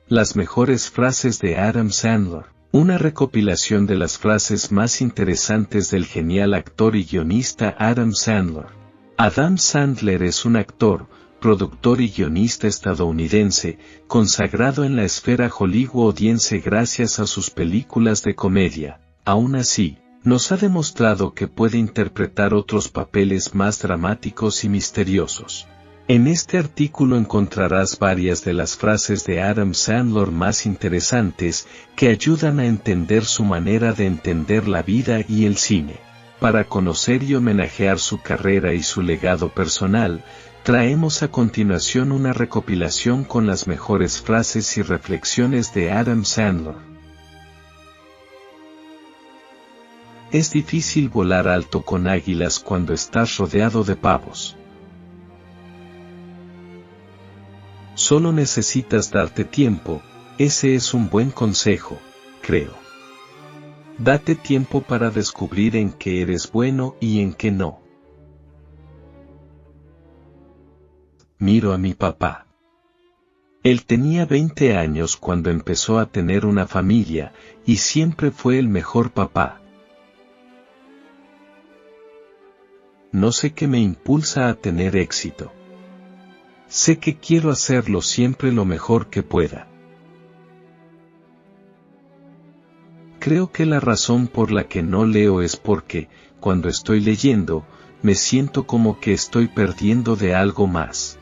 Las mejores frases de Adam Sandler. Una recopilación de las frases más interesantes del genial actor y guionista Adam Sandler. Adam Sandler es un actor, productor y guionista estadounidense, consagrado en la esfera hollywoodiense gracias a sus películas de comedia. Aún así, nos ha demostrado que puede interpretar otros papeles más dramáticos y misteriosos. En este artículo encontrarás varias de las frases de Adam Sandler más interesantes que ayudan a entender su manera de entender la vida y el cine. Para conocer y homenajear su carrera y su legado personal, traemos a continuación una recopilación con las mejores frases y reflexiones de Adam Sandler. Es difícil volar alto con águilas cuando estás rodeado de pavos. Solo necesitas darte tiempo, ese es un buen consejo, creo. Date tiempo para descubrir en qué eres bueno y en qué no. Miro a mi papá. Él tenía 20 años cuando empezó a tener una familia, y siempre fue el mejor papá. No sé qué me impulsa a tener éxito. Sé que quiero hacerlo siempre lo mejor que pueda. Creo que la razón por la que no leo es porque, cuando estoy leyendo, me siento como que estoy perdiendo de algo más.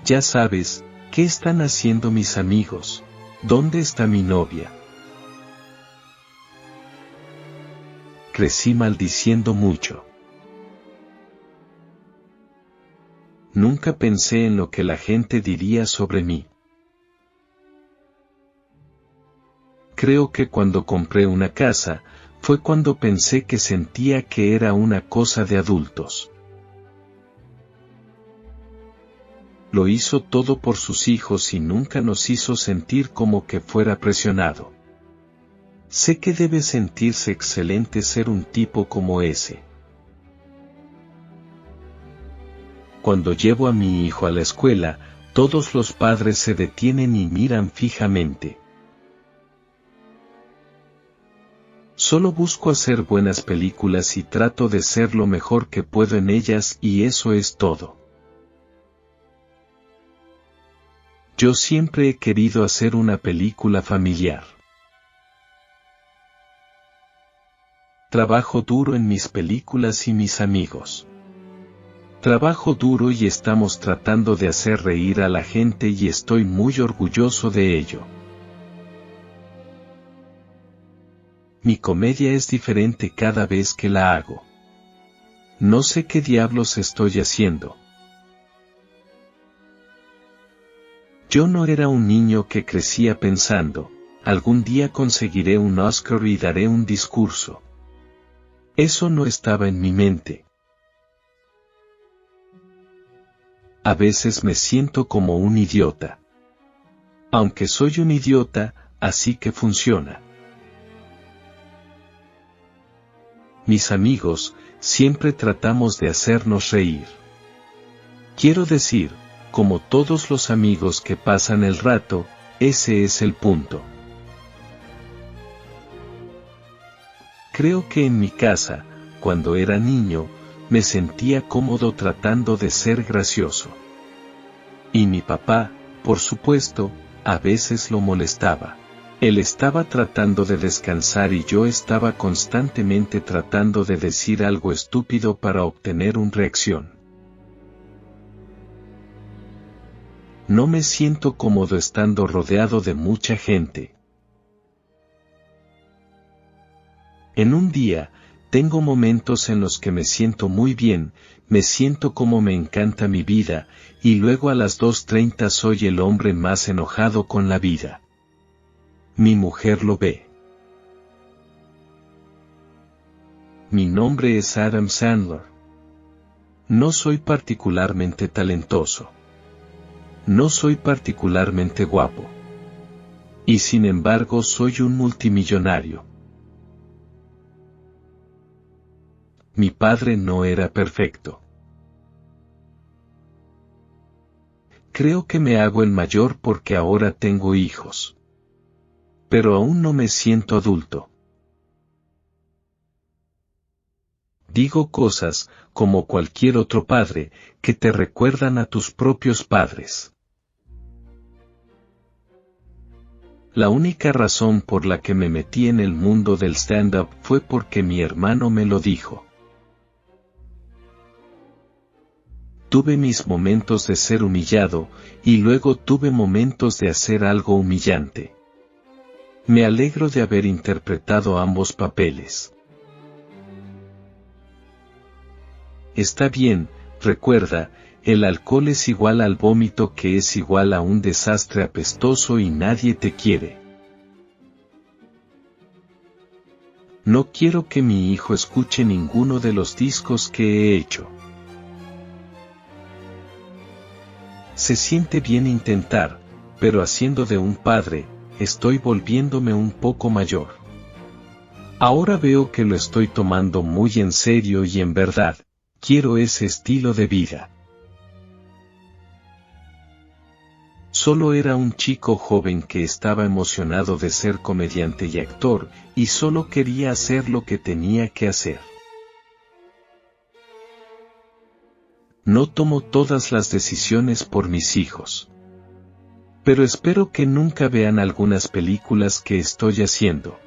Ya sabes, ¿qué están haciendo mis amigos? ¿Dónde está mi novia? Crecí maldiciendo mucho. Nunca pensé en lo que la gente diría sobre mí. Creo que cuando compré una casa, fue cuando pensé que sentía que era una cosa de adultos. Lo hizo todo por sus hijos y nunca nos hizo sentir como que fuera presionado. Sé que debe sentirse excelente ser un tipo como ese. Cuando llevo a mi hijo a la escuela, todos los padres se detienen y miran fijamente. Solo busco hacer buenas películas y trato de ser lo mejor que puedo en ellas y eso es todo. Yo siempre he querido hacer una película familiar. Trabajo duro en mis películas y mis amigos. Trabajo duro y estamos tratando de hacer reír a la gente y estoy muy orgulloso de ello. Mi comedia es diferente cada vez que la hago. No sé qué diablos estoy haciendo. Yo no era un niño que crecía pensando, algún día conseguiré un Oscar y daré un discurso. Eso no estaba en mi mente. A veces me siento como un idiota. Aunque soy un idiota, así que funciona. Mis amigos, siempre tratamos de hacernos reír. Quiero decir, como todos los amigos que pasan el rato, ese es el punto. Creo que en mi casa, cuando era niño, me sentía cómodo tratando de ser gracioso. Y mi papá, por supuesto, a veces lo molestaba. Él estaba tratando de descansar y yo estaba constantemente tratando de decir algo estúpido para obtener una reacción. No me siento cómodo estando rodeado de mucha gente. En un día, tengo momentos en los que me siento muy bien, me siento como me encanta mi vida, y luego a las 2:30 soy el hombre más enojado con la vida. Mi mujer lo ve. Mi nombre es Adam Sandler. No soy particularmente talentoso. No soy particularmente guapo. Y sin embargo soy un multimillonario. Mi padre no era perfecto. Creo que me hago el mayor porque ahora tengo hijos. Pero aún no me siento adulto. Digo cosas, como cualquier otro padre, que te recuerdan a tus propios padres. La única razón por la que me metí en el mundo del stand-up fue porque mi hermano me lo dijo. Tuve mis momentos de ser humillado, y luego tuve momentos de hacer algo humillante. Me alegro de haber interpretado ambos papeles. Está bien, recuerda, el alcohol es igual al vómito que es igual a un desastre apestoso y nadie te quiere. No quiero que mi hijo escuche ninguno de los discos que he hecho. Se siente bien intentar, pero haciendo de un padre, estoy volviéndome un poco mayor. Ahora veo que lo estoy tomando muy en serio y en verdad, quiero ese estilo de vida. Solo era un chico joven que estaba emocionado de ser comediante y actor, y solo quería hacer lo que tenía que hacer. No tomo todas las decisiones por mis hijos. Pero espero que nunca vean algunas películas que estoy haciendo.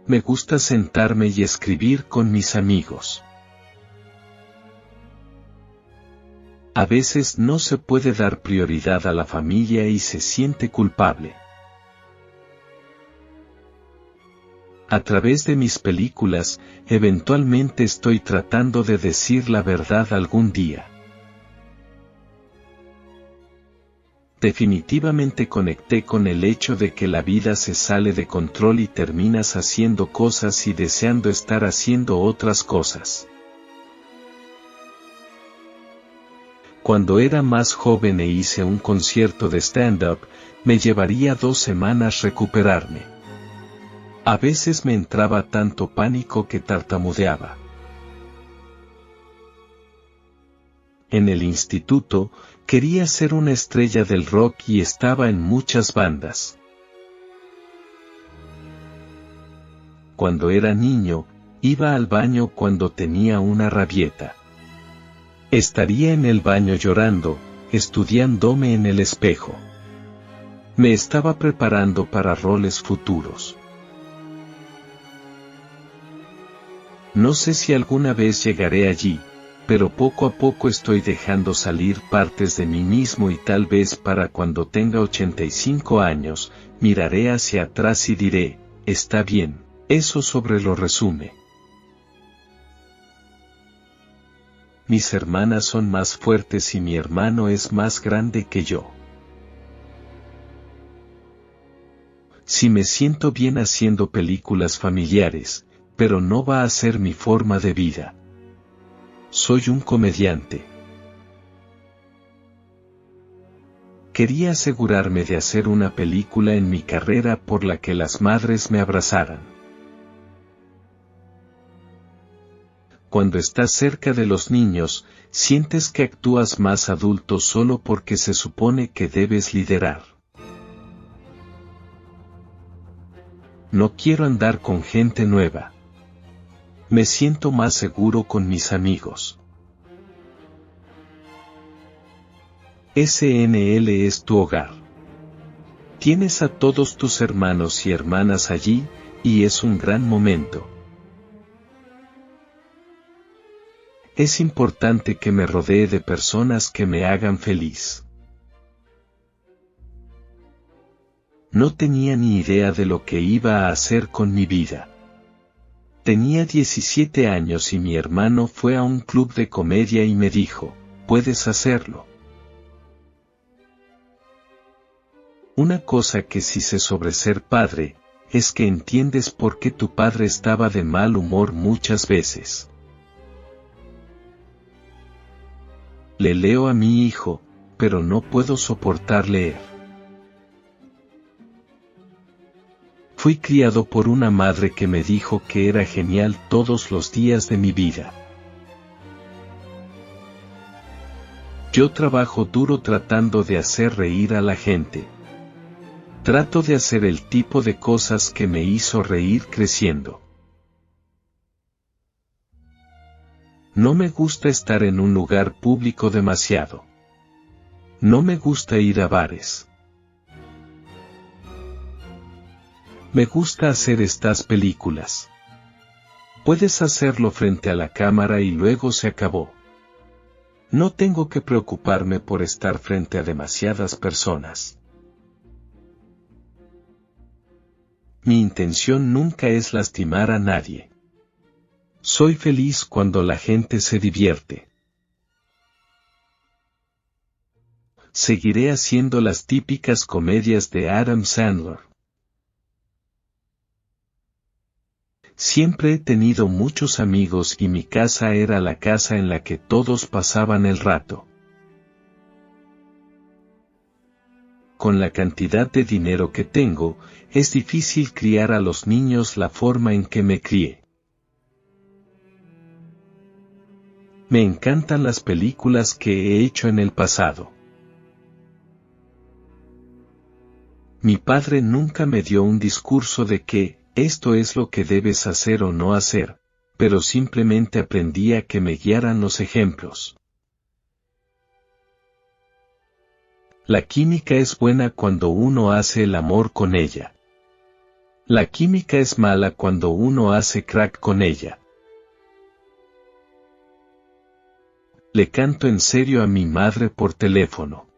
Me gusta sentarme y escribir con mis amigos. A veces no se puede dar prioridad a la familia y se siente culpable. A través de mis películas, eventualmente estoy tratando de decir la verdad algún día. Definitivamente conecté con el hecho de que la vida se sale de control y terminas haciendo cosas y deseando estar haciendo otras cosas. Cuando era más joven e hice un concierto de stand-up, me llevaría 2 semanas recuperarme. A veces me entraba tanto pánico que tartamudeaba. En el instituto, quería ser una estrella del rock y estaba en muchas bandas. Cuando era niño, iba al baño cuando tenía una rabieta. Estaría en el baño llorando, estudiándome en el espejo. Me estaba preparando para roles futuros. No sé si alguna vez llegaré allí, pero poco a poco estoy dejando salir partes de mí mismo y tal vez para cuando tenga 85 años, miraré hacia atrás y diré, está bien, eso sobre lo resume. Mis hermanas son más fuertes y mi hermano es más grande que yo. Si me siento bien haciendo películas familiares, pero no va a ser mi forma de vida. Soy un comediante. Quería asegurarme de hacer una película en mi carrera por la que las madres me abrazaran. Cuando estás cerca de los niños, sientes que actúas más adulto solo porque se supone que debes liderar. No quiero andar con gente nueva. Me siento más seguro con mis amigos. SNL es tu hogar. Tienes a todos tus hermanos y hermanas allí, y es un gran momento. Es importante que me rodee de personas que me hagan feliz. No tenía ni idea de lo que iba a hacer con mi vida. Tenía 17 años y mi hermano fue a un club de comedia y me dijo, puedes hacerlo. Una cosa que sí sé sobre ser padre, es que entiendes por qué tu padre estaba de mal humor muchas veces. Le leo a mi hijo, pero no puedo soportar leer. Fui criado por una madre que me dijo que era genial todos los días de mi vida. Yo trabajo duro tratando de hacer reír a la gente. Trato de hacer el tipo de cosas que me hizo reír creciendo. No me gusta estar en un lugar público demasiado. No me gusta ir a bares. Me gusta hacer estas películas. Puedes hacerlo frente a la cámara y luego se acabó. No tengo que preocuparme por estar frente a demasiadas personas. Mi intención nunca es lastimar a nadie. Soy feliz cuando la gente se divierte. Seguiré haciendo las típicas comedias de Adam Sandler. Siempre he tenido muchos amigos y mi casa era la casa en la que todos pasaban el rato. Con la cantidad de dinero que tengo, es difícil criar a los niños la forma en que me crié. Me encantan las películas que he hecho en el pasado. Mi padre nunca me dio un discurso de que, esto es lo que debes hacer o no hacer, pero simplemente aprendí a que me guiaran los ejemplos. La química es buena cuando uno hace el amor con ella. La química es mala cuando uno hace crack con ella. Le canto en serio a mi madre por teléfono.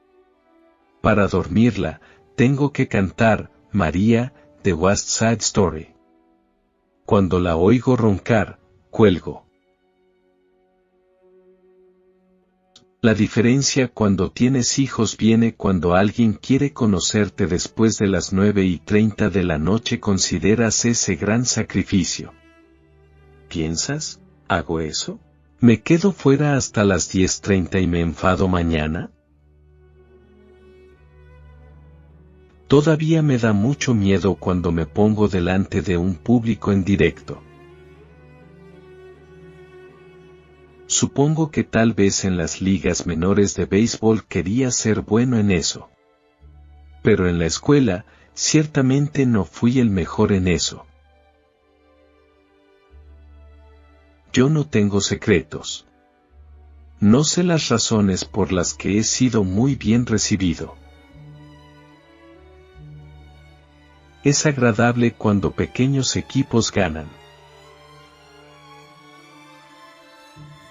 Para dormirla, tengo que cantar, María, de West Side Story. Cuando la oigo roncar, cuelgo. La diferencia cuando tienes hijos viene cuando alguien quiere conocerte después de las 9:30 de la noche. ¿Consideras ese gran sacrificio? ¿Piensas, hago eso? ¿Me quedo fuera hasta las 10:30 y me enfado mañana? Todavía me da mucho miedo cuando me pongo delante de un público en directo. Supongo que tal vez en las ligas menores de béisbol quería ser bueno en eso. Pero en la escuela, ciertamente no fui el mejor en eso. Yo no tengo secretos. No sé las razones por las que he sido muy bien recibido. Es agradable cuando pequeños equipos ganan.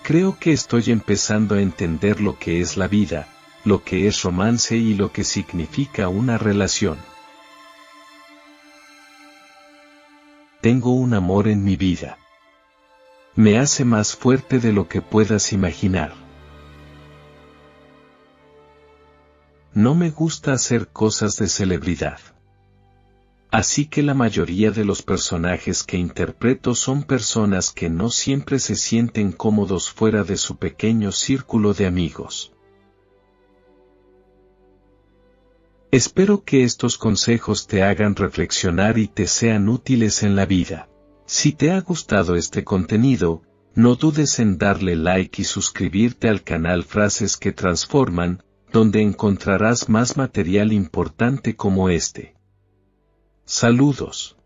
Creo que estoy empezando a entender lo que es la vida, lo que es romance y lo que significa una relación. Tengo un amor en mi vida. Me hace más fuerte de lo que puedas imaginar. No me gusta hacer cosas de celebridad. Así que la mayoría de los personajes que interpreto son personas que no siempre se sienten cómodos fuera de su pequeño círculo de amigos. Espero que estos consejos te hagan reflexionar y te sean útiles en la vida. Si te ha gustado este contenido, no dudes en darle like y suscribirte al canal Frases que Transforman, donde encontrarás más material importante como este. Saludos.